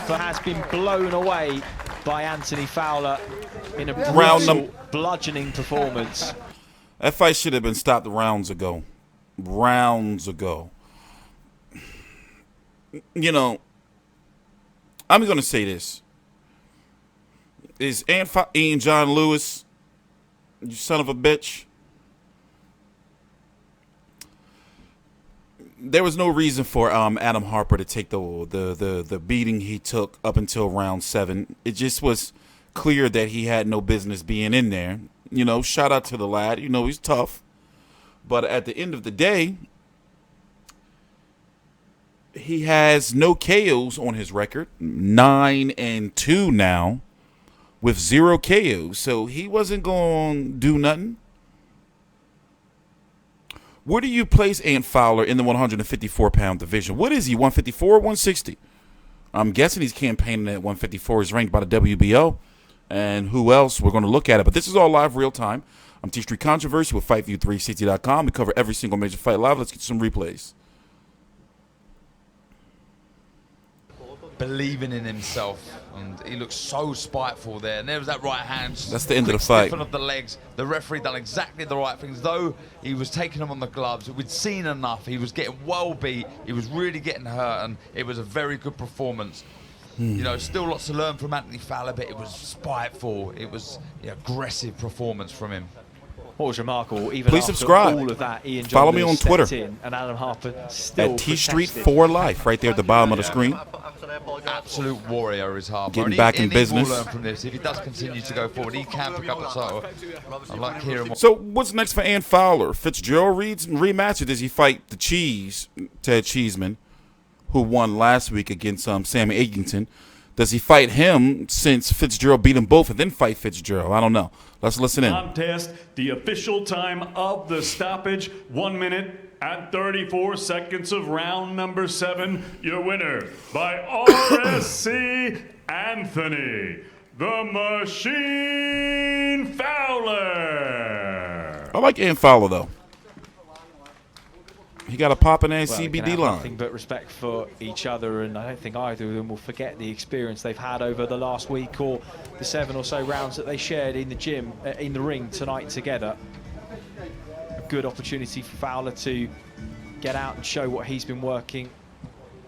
Harper has been blown away by Anthony Fowler in a brutal, bludgeoning performance. That fight should have been stopped rounds ago. Rounds ago. You know, I'm going to say this. Is Ian John Lewis, you son of a bitch? There was no reason for Adam Harper to take the beating he took up until round 7. It just was clear that he had no business being in there. You know, shout out to the lad. You know, he's tough. But at the end of the day, he has no KOs on his record. 9-2 now with 0 KOs. So he wasn't going to do nothing. Where do you place Ant Fowler in the 154-pound division? What is he, 154 or 160? I'm guessing he's campaigning at 154. He's ranked by the WBO. And who else? We're going to look at it. But this is all live real time. I'm TstreeT Controversy with FightView360.com. We cover every single major fight live. Let's get some replays. Believing in himself, and he looks so spiteful there. And there was that right hand. That's the end of the fight. Stiffen of the legs. The referee done exactly the right things. Though he was taking him on the gloves, we'd seen enough. He was getting well beat. He was really getting hurt, and it was a very good performance. You know, still lots to learn from Anthony Fowler, but it was spiteful. It was an aggressive performance from him. What was remarkable, even please after subscribe. all of that, Ian John Follow me on Twitter and Adam Harper still at TstreeT for life, right there at the bottom of the screen. Absolute warrior is Harper. Getting back in business. He will learn from this. If he does continue to go forward, he can pick up a title. I'd like to hear him. So what's next for Ant Fowler? Fitzgerald rematch, or does he fight Ted Cheeseman, who won last week against Sammy Eggington? Does he fight him since Fitzgerald beat them both and then fight Fitzgerald? I don't know. Let's listen in. Contest, the official time of the stoppage, 1 minute and 34 seconds of round number 7. Your winner by RSC Anthony, the Machine Fowler. I like Ant Fowler, though. He got a popping ass CBD line. Nothing but respect for each other, and I don't think either of them will forget the experience they've had over the last week or the 7 or so rounds that they shared in the gym, in the ring tonight together. A good opportunity for Fowler to get out and show what he's been working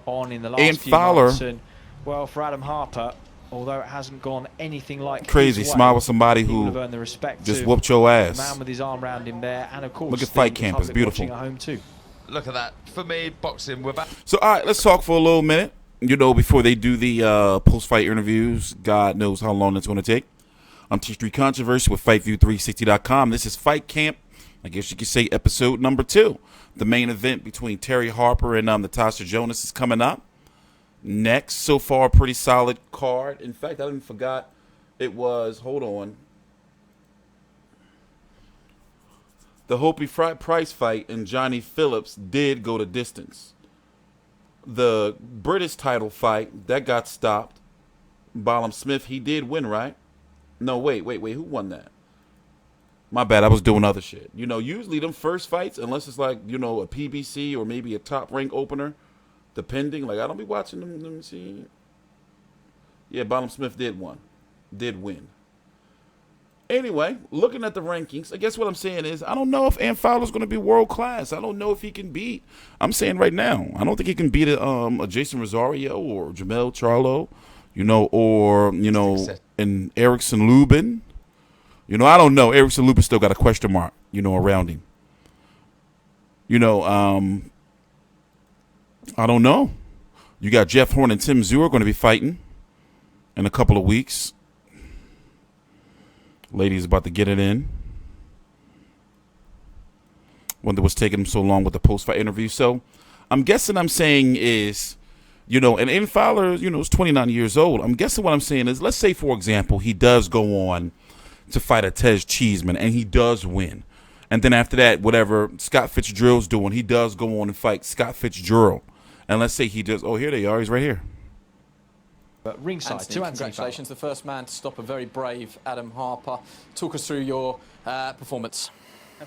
on in the last few months. And well, for Adam Harper, although it hasn't gone anything like crazy, smile with somebody who earned the respect just whooped your ass. The man with his arm around him there, and of course, look at Fight Camp, it's beautiful. At home too. Look at that. For me, boxing, we're back. So, all right, let's talk for a little minute. You know, before they do the post-fight interviews, God knows how long it's going to take. I'm TstreeT Controversy with FightView360.com. This is Fight Camp, I guess you could say episode number 2. The main event between Terry Harper and Natasha Jonas is coming up next. So far, a pretty solid card. In fact, I even forgot it was, hold on. The Hopi Price fight and Johnny Phillips did go the distance. The British title fight, that got stopped. Ballum Smith, he did win, right? No, wait. Who won that? My bad, I was doing other shit. You know, usually them first fights, unless it's like, you know, a PBC or maybe a top rank opener, depending. Like, I don't be watching them. Let me see. Yeah, Ballum Smith did win. Anyway, looking at the rankings, I guess what I'm saying is I don't know if Ant Fowler's going to be world class. I don't know if he can beat. I'm saying right now, I don't think he can beat a Jason Rosario or Jamel Charlo, you know, or, you know, an Erickson Lubin. You know, I don't know. Erickson Lubin still got a question mark, you know, around him. You know, I don't know. You got Jeff Horn and Tim Zua going to be fighting in a couple of weeks. Lady's about to get it in. Wonder what's taking him so long with the post-fight interview. So I'm guessing I'm saying is, you know, and Ant Fowler, you know, is 29 years old. I'm guessing what I'm saying is, let's say, for example, he does go on to fight a Ted Cheeseman, and he does win. And then after that, whatever Scott Fitzgerald's doing, he does go on and fight Scott Fitzgerald. And let's say he does, oh, here they are, he's right here. But ringside, congratulations, the first man to stop a very brave Adam Harper. Talk us through your performance.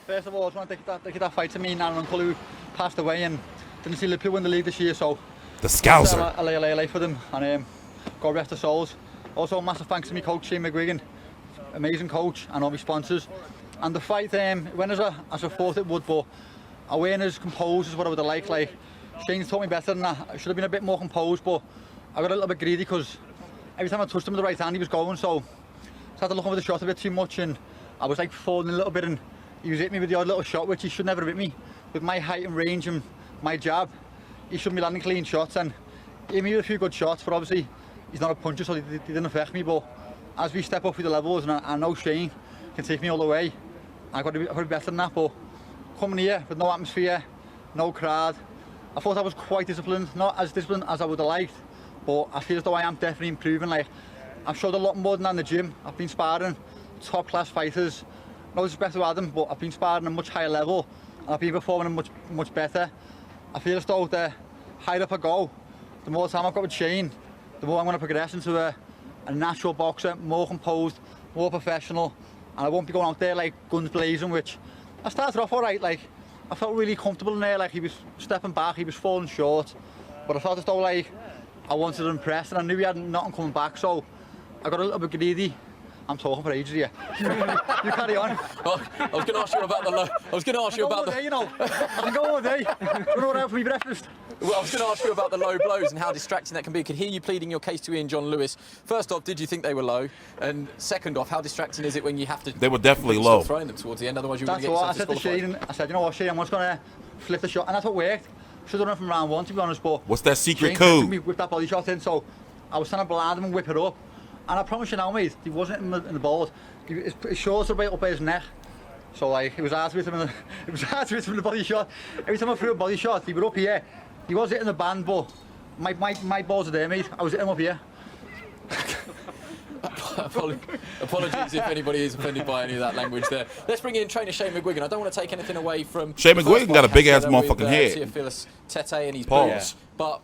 First of all, I just want to dedicate that fight to me and Aaron Uncle, who passed away and didn't see Liverpool win the league this year, so the Scouser. LA for them, and God rest their souls. Also, massive thanks to my coach, Shane McGuigan, amazing coach, and all my sponsors. And the fight went as I thought it would, but I weren't as composed as what I would have liked. Like, Shane's taught me better than that. I should have been a bit more composed, but I got a little bit greedy because every time I touched him with the right hand, he was going, so I had to look over the shot a bit too much, and I was like falling a little bit, and he was hitting me with the odd little shot, which he should never have hit me. With my height and range and my jab, he shouldn't be landing clean shots, and he hit me with a few good shots, but obviously he's not a puncher, so they didn't affect me. But as we step up through the levels, and I know Shane can take me all the way, I've got to be better than that. But coming here with no atmosphere, no crowd, I thought I was quite disciplined, not as disciplined as I would have liked, but I feel as though I am definitely improving. Like, I've showed a lot more than that in the gym. I've been sparring top class fighters, no disrespect to Adam, but I've been sparring at a much higher level, and I've been performing much better. I feel as though the higher up I go, the more time I've got with Shane, the more I'm going to progress into a natural boxer, more composed, more professional, and I won't be going out there like guns blazing, which I started off alright. Like, I felt really comfortable in there. Like, he was stepping back, he was falling short, but I felt as though like I wanted to impress, and I knew he had nothing coming back, so I got a little bit greedy. I'm talking for ages here. You carry on. Well, I was going to ask you about the low. I was going to ask you about the. Day, you know. I can go all day. You know what out for me breakfast. Well, I was going to ask you about the low blows and how distracting that can be. I could hear you pleading your case to Ian John Lewis. First off, did you think they were low? And second off, how distracting is it when you have to? They were definitely low. Throwing them towards the end, otherwise you're going That's to get what I yourself said to disqualified. Shane. I said, you know what, Shane, I'm just going to flip the shot, and that's what worked. Should have done it from round one, to be honest. But What's that secret Shane code? took me with that body shot in, so I was trying to blind him and whip it up. And I promise you now, mate, he wasn't in the balls. His shorts were right up by his neck. So like, it was hard to hit him in the body shot. Every time I threw a body shot, he was up here. He was hitting the band, but my balls are there, mate. I was hitting him up here. Apologies if anybody is offended by any of that language there. Let's bring in trainer Shane McGuigan. I don't want to take anything away from Shane the McGuigan first got a fight big ass Canada with, motherfucking head. Teofilus Tete and his Pause. boots, but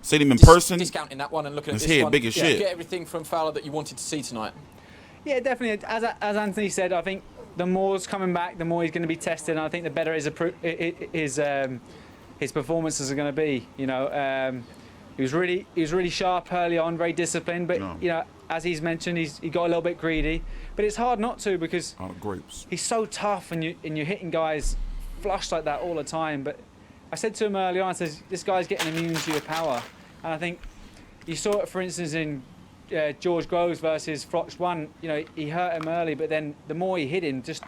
Seen him in person. discounting that one and looking at His this head one. big as shit. Get everything from Fowler that you wanted to see tonight. Yeah, definitely. As Anthony said, I think the more's coming back, the more he's going to be tested, and I think the better his performances are going to be. You know, he was really sharp early on, very disciplined, but you know, as he's mentioned, he got a little bit greedy. But it's hard not to, because Grapes. he's so tough, and you're hitting guys flush like that all the time. But I said to him early on, I said, this guy's getting immune to your power, and I think you saw it, for instance, in George Groves versus Froch 1. You know, he hurt him early, but then the more he hit him, just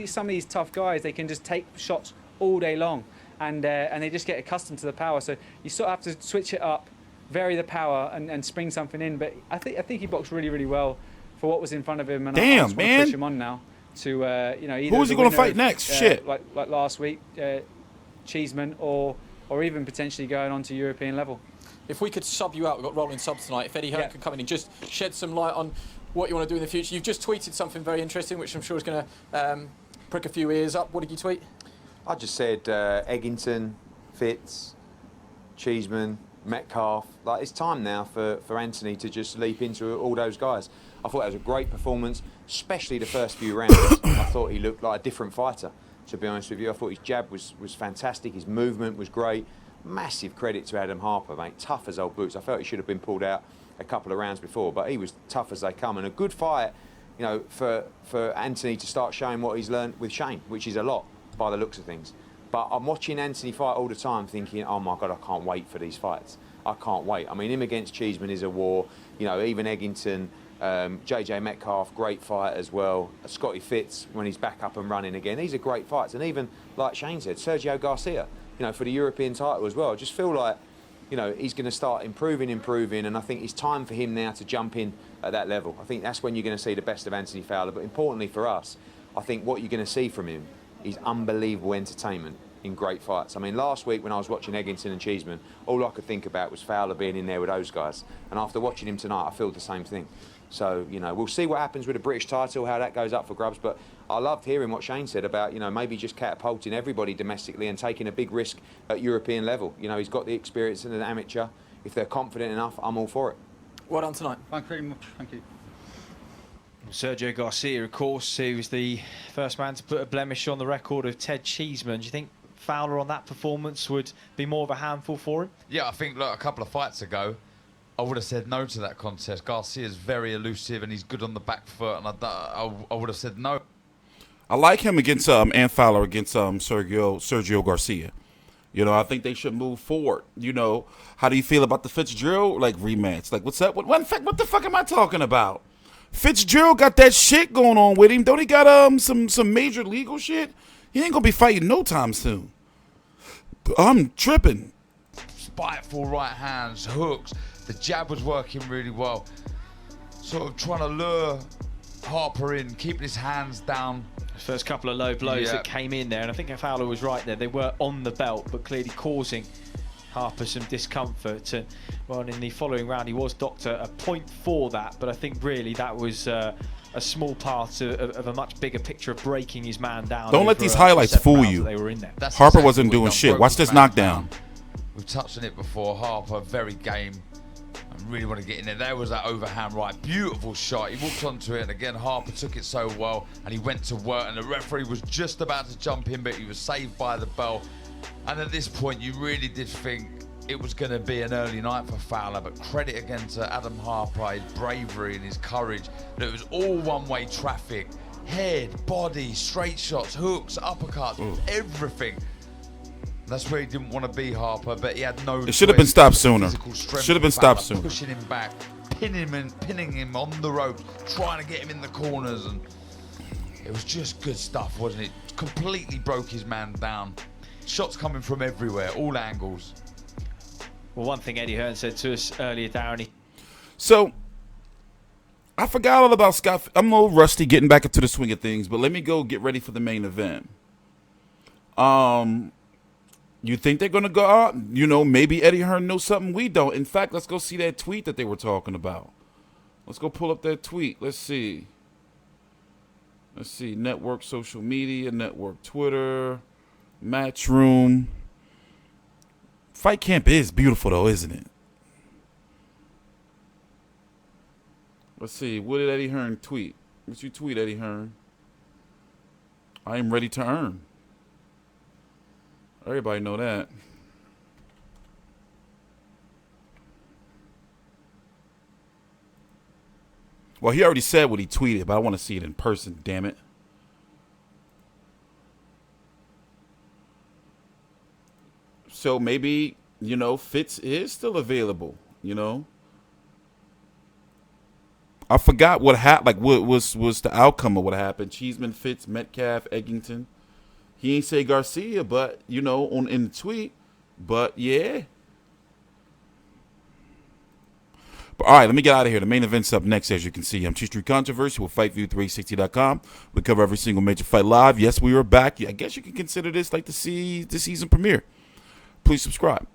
some of these tough guys, they can just take shots all day long, and they just get accustomed to the power. So you sort of have to switch it up, vary the power, and spring something in. But I think he boxed really, really well for what was in front of him. And I just want to push him on now to you know, either who is he going to fight next? Shit. like last week, Cheeseman, or even potentially going on to European level. If we could sub you out, we've got rolling subs tonight. If Eddie Hearn could come in and just shed some light on what you want to do in the future. You've just tweeted something very interesting, which I'm sure is going to prick a few ears up. What did you tweet? I just said Eggington, Fitz, Cheeseman, Metcalf. Like, it's time now for Anthony to just leap into all those guys. I thought that was a great performance, especially the first few rounds. I thought he looked like a different fighter, to be honest with you. I thought his jab was fantastic, his movement was great. Massive credit to Adam Harper, mate. Tough as old boots. I felt he should have been pulled out a couple of rounds before, but he was tough as they come. And a good fight, you know, for Anthony to start showing what he's learned with Shane, which is a lot by the looks of things. But I'm watching Anthony fight all the time thinking, oh my God, I can't wait for these fights. I can't wait. I mean, him against Cheeseman is a war. You know, even Eggington, JJ Metcalf, great fight as well. Scotty Fitz, when he's back up and running again, these are great fights. And even, like Shane said, Sergio Garcia, you know, for the European title as well. I just feel like, you know, he's going to start improving, and I think it's time for him now to jump in at that level. I think that's when you're going to see the best of Anthony Fowler. But importantly for us, I think what you're going to see from him is unbelievable entertainment in great fights. I mean, last week when I was watching Eggington and Cheeseman, all I could think about was Fowler being in there with those guys. And after watching him tonight, I feel the same thing. So, you know, we'll see what happens with the British title, how that goes up for grabs. But I loved hearing what Shane said about, you know, maybe just catapulting everybody domestically and taking a big risk at European level. You know, he's got the experience in an amateur. If they're confident enough, I'm all for it. Well done tonight. Thank you very much. Thank you. Sergio Garcia, of course, he was the first man to put a blemish on the record of Ted Cheeseman. Do you think Fowler on that performance would be more of a handful for him? Yeah, I think, look, a couple of fights ago, I would have said no to that contest. Garcia's very elusive and he's good on the back foot, and I would have said no. I like him against and Fowler against Sergio Garcia. You know, I think they should move forward. You know, how do you feel about the Fitzgerald rematch? What's up? What the fuck am I talking about? Fitzgerald got that shit going on with him. Don't he got some major legal shit? He ain't gonna be fighting no time soon. I'm tripping. Spiteful right hands, hooks. The jab was working really well. Sort of trying to lure Harper in, keeping his hands down. First couple of low blows that came in there, and I think Fowler was right there. They were on the belt, but clearly causing Harper some discomfort. And well, in the following round, he was docked a point for that, but I think really that was a small part of a much bigger picture of breaking his man down. Don't let these highlights fool you. They were in there. Harper wasn't doing shit. Watch this knockdown. We've touched on it before. Harper, very game. I really want to get in there. There was that overhand right. Beautiful shot. He walked onto it, and again, Harper took it so well, and he went to work, and the referee was just about to jump in, but he was saved by the bell. And at this point, you really did think it was going to be an early night for Fowler, but credit again to Adam Harper, his bravery and his courage. That it was all one-way traffic. Head, body, straight shots, hooks, uppercuts, everything. That's where he didn't want to be, Harper, but he had no. It should have been stopped sooner. Should have been stopped sooner. Pushing him back, pinning him on the ropes, trying to get him in the corners, and it was just good stuff, wasn't it? Completely broke his man down. Shots coming from everywhere, all angles. Well, one thing Eddie Hearn said to us earlier, Darren. So, I forgot all about Scott. I'm a little rusty getting back into the swing of things, but let me go get ready for the main event. You think they're going to go out? You know, maybe Eddie Hearn knows something we don't. In fact, let's go see that tweet that they were talking about. Let's go pull up that tweet. Let's see. Network social media, network Twitter, Matchroom. Fight Camp is beautiful, though, isn't it? Let's see. What did Eddie Hearn tweet? What you tweet, Eddie Hearn? I am ready to earn. Everybody know that. Well, he already said what he tweeted, but I want to see it in person, damn it. So maybe, you know, Fitz is still available, you know. I forgot what happened, what was the outcome of what happened. Cheeseman, Fitz, Metcalf, Eggington. He ain't say Garcia, but, you know, in the tweet. But, yeah. But, all right, let me get out of here. The main event's up next, as you can see. I'm TstreeT Controversy with FightView360.com. We cover every single major fight live. Yes, we are back. I guess you can consider this like the season premiere. Please subscribe.